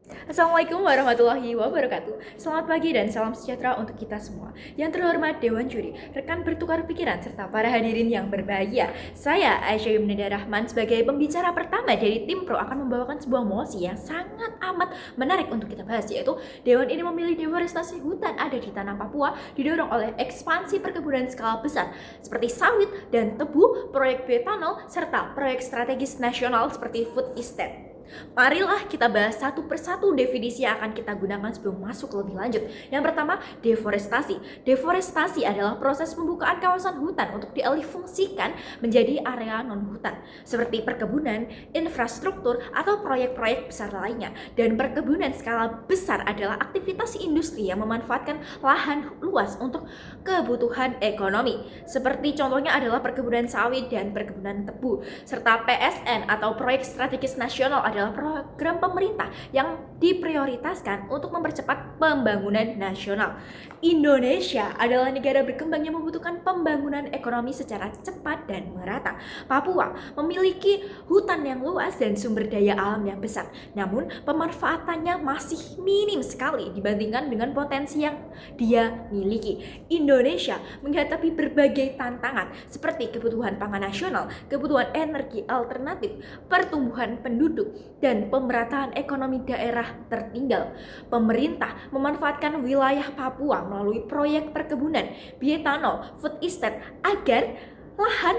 Assalamualaikum warahmatullahi wabarakatuh. Selamat pagi dan salam sejahtera untuk kita semua. Yang terhormat Dewan Juri, rekan bertukar pikiran, serta para hadirin yang berbahagia. Saya Aisyah Yumnida Rahman sebagai pembicara pertama dari tim Pro akan membawakan sebuah mosi yang sangat amat menarik untuk kita bahas, yaitu Dewan ini memilih deforestasi hutan ada di tanah Papua didorong oleh ekspansi perkebunan skala besar seperti sawit dan tebu, proyek bioetanol, serta proyek strategis nasional seperti food estate. Marilah kita bahas satu persatu definisi yang akan kita gunakan sebelum masuk lebih lanjut. Yang pertama, deforestasi. Deforestasi adalah proses pembukaan kawasan hutan untuk dialihfungsikan menjadi area non-hutan, seperti perkebunan, infrastruktur, atau proyek-proyek besar lainnya. Dan perkebunan skala besar adalah aktivitas industri yang memanfaatkan lahan luas untuk kebutuhan ekonomi. Seperti contohnya adalah perkebunan sawit dan perkebunan tebu, serta PSN atau proyek strategis nasional adalah program pemerintah yang diprioritaskan untuk mempercepat pembangunan nasional. Indonesia adalah negara berkembang yang membutuhkan pembangunan ekonomi secara cepat dan merata. Papua memiliki hutan yang luas dan sumber daya alam yang besar, namun pemanfaatannya masih minim sekali dibandingkan dengan potensi yang dia miliki. Indonesia menghadapi berbagai tantangan seperti kebutuhan pangan nasional, kebutuhan energi alternatif, pertumbuhan penduduk, dan pemerataan ekonomi daerah tertinggal. Pemerintah memanfaatkan wilayah Papua melalui proyek perkebunan, bioetanol, food estate agar lahan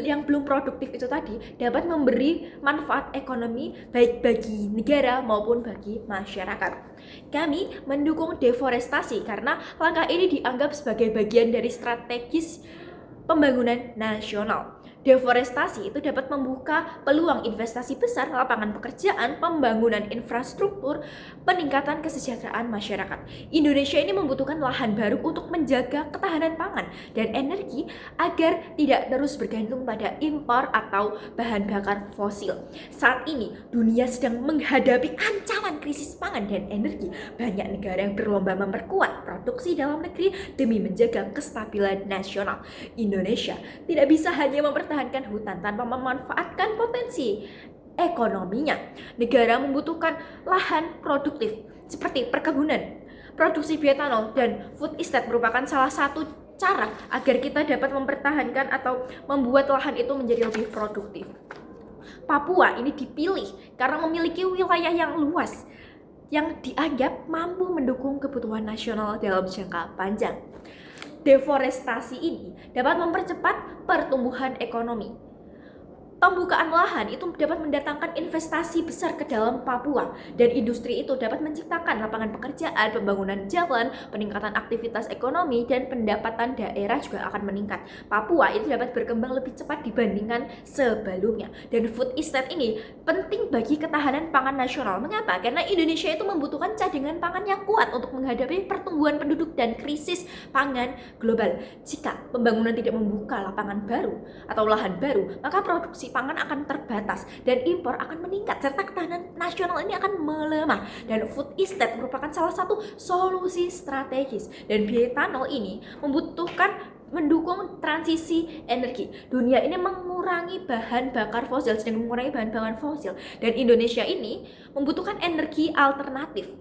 yang belum produktif itu tadi dapat memberi manfaat ekonomi baik bagi negara maupun bagi masyarakat. Kami mendukung deforestasi karena langkah ini dianggap sebagai bagian dari strategis pembangunan nasional. Deforestasi itu dapat membuka peluang investasi besar, lapangan pekerjaan, pembangunan infrastruktur, peningkatan kesejahteraan masyarakat. Indonesia ini membutuhkan lahan baru untuk menjaga ketahanan pangan dan energi agar tidak terus bergantung pada impor atau bahan bakar fosil. Saat ini, dunia sedang menghadapi ancaman krisis pangan dan energi. Banyak negara yang berlomba memperkuat produksi dalam negeri demi menjaga kestabilan nasional. Indonesia tidak bisa hanya mempertahankan hutan tanpa memanfaatkan potensi ekonominya. Negara membutuhkan lahan produktif seperti perkebunan, produksi bioetanol, dan food estate merupakan salah satu cara agar kita dapat mempertahankan atau membuat lahan itu menjadi lebih produktif. Papua ini dipilih karena memiliki wilayah yang luas yang dianggap mampu mendukung kebutuhan nasional dalam jangka panjang. Deforestasi ini dapat mempercepat pertumbuhan ekonomi. Pembukaan lahan itu dapat mendatangkan investasi besar ke dalam Papua, dan industri itu dapat menciptakan lapangan pekerjaan, pembangunan jalan, peningkatan aktivitas ekonomi, dan pendapatan daerah juga akan meningkat. Papua itu dapat berkembang lebih cepat dibandingkan sebelumnya. Dan food estate ini penting bagi ketahanan pangan nasional. Mengapa? Karena Indonesia itu membutuhkan cadangan pangan yang kuat untuk menghadapi pertumbuhan penduduk dan krisis pangan global. Jika pembangunan tidak membuka lapangan baru atau lahan baru, maka produksi pangan akan terbatas dan impor akan meningkat serta ketahanan nasional ini akan melemah. Dan food estate merupakan salah satu solusi strategis, dan bioetanol ini mendukung transisi energi. Dunia ini mengurangi bahan bakar fosil, sedang mengurangi bahan bakar fosil, dan Indonesia ini membutuhkan energi alternatif.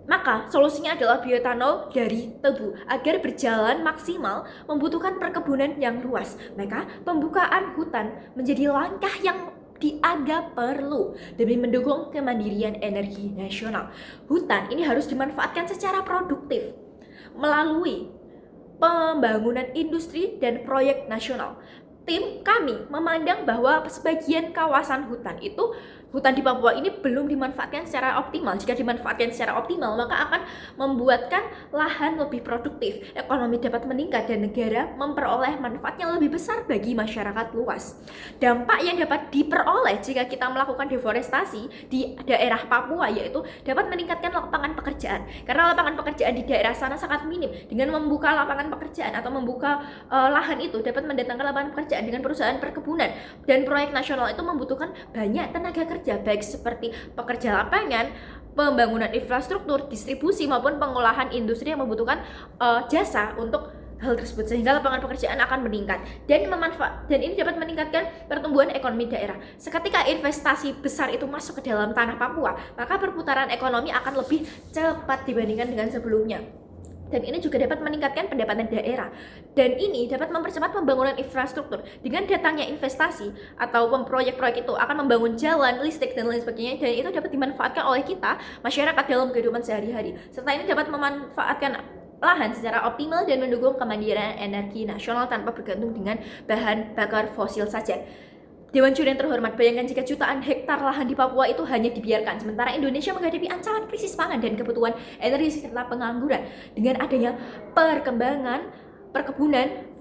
Maka solusinya adalah bioetanol dari tebu. Agar berjalan maksimal membutuhkan perkebunan yang luas. Maka pembukaan hutan menjadi langkah yang dianggap perlu demi mendukung kemandirian energi nasional. Hutan ini harus dimanfaatkan secara produktif melalui pembangunan industri dan proyek nasional. Tim kami memandang bahwa sebagian kawasan hutan di Papua ini belum dimanfaatkan secara optimal. Jika dimanfaatkan secara optimal, maka akan membuatkan lahan lebih produktif, ekonomi dapat meningkat, dan negara memperoleh manfaat yang lebih besar bagi masyarakat luas. Dampak yang dapat diperoleh jika kita melakukan deforestasi di daerah Papua yaitu dapat meningkatkan lapangan pekerjaan. Karena lapangan pekerjaan di daerah sana sangat minim. Dengan membuka lapangan pekerjaan atau membuka lahan itu dapat mendatangkan lapangan pekerjaan dengan perusahaan perkebunan, dan proyek nasional itu membutuhkan banyak tenaga kerja baik seperti pekerja lapangan, pembangunan infrastruktur, distribusi maupun pengolahan industri yang membutuhkan jasa untuk hal tersebut sehingga lapangan pekerjaan akan meningkat dan ini dapat meningkatkan pertumbuhan ekonomi daerah. Seketika investasi besar itu masuk ke dalam tanah Papua, maka perputaran ekonomi akan lebih cepat dibandingkan dengan sebelumnya. Dan ini juga dapat meningkatkan pendapatan daerah. Dan ini dapat mempercepat pembangunan infrastruktur. Dengan datangnya investasi atau proyek-proyek itu akan membangun jalan, listrik, dan lain sebagainya. Dan itu dapat dimanfaatkan oleh kita, masyarakat dalam kehidupan sehari-hari. Serta ini dapat memanfaatkan lahan secara optimal dan mendukung kemandirian energi nasional tanpa bergantung dengan bahan bakar fosil saja. Dewan Juri yang terhormat, bayangkan jika jutaan hektar lahan di Papua itu hanya dibiarkan, sementara Indonesia menghadapi ancaman krisis pangan dan kebutuhan energi serta pengangguran. Dengan adanya perkembangan perkebunan,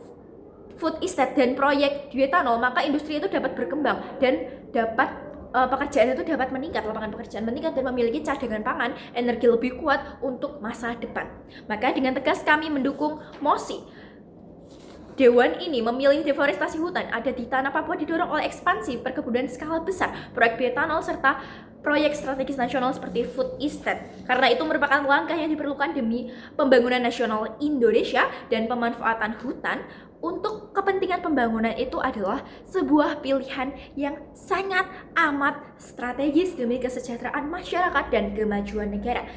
food estate, dan proyek bioetanol, maka industri itu dapat berkembang dan dapat pekerjaan itu dapat meningkat, lapangan pekerjaan meningkat dan memiliki cadangan pangan energi lebih kuat untuk masa depan. Maka dengan tegas kami mendukung mosi Dewan ini memilih deforestasi hutan ada di tanah Papua didorong oleh ekspansi perkebunan skala besar, proyek bioetanol, serta proyek strategis nasional seperti food estate. Karena itu merupakan langkah yang diperlukan demi pembangunan nasional Indonesia dan pemanfaatan hutan untuk kepentingan pembangunan itu adalah sebuah pilihan yang sangat amat strategis demi kesejahteraan masyarakat dan kemajuan negara.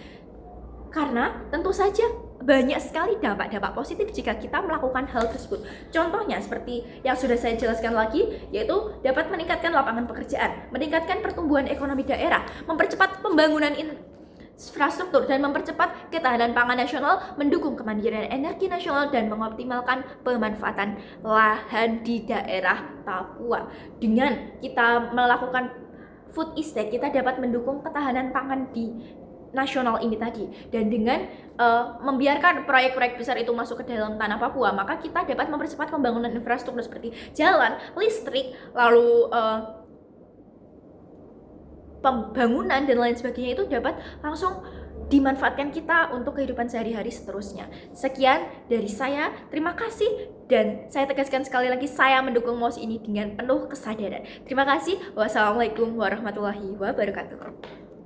Karena tentu saja banyak sekali dampak-dampak positif jika kita melakukan hal tersebut. Contohnya seperti yang sudah saya jelaskan lagi, yaitu dapat meningkatkan lapangan pekerjaan, meningkatkan pertumbuhan ekonomi daerah, mempercepat pembangunan infrastruktur, dan mempercepat ketahanan pangan nasional, mendukung kemandirian energi nasional, dan mengoptimalkan pemanfaatan lahan di daerah Papua. Dengan kita melakukan food estate, kita dapat mendukung ketahanan pangan di nasional ini tadi, dan dengan membiarkan proyek-proyek besar itu masuk ke dalam tanah Papua, maka kita dapat mempercepat pembangunan infrastruktur seperti jalan, listrik, lalu pembangunan dan lain sebagainya itu dapat langsung dimanfaatkan kita untuk kehidupan sehari-hari seterusnya. Sekian dari saya, terima kasih, dan saya tegaskan sekali lagi, saya mendukung mosi ini dengan penuh kesadaran. Terima kasih. Wassalamualaikum warahmatullahi wabarakatuh.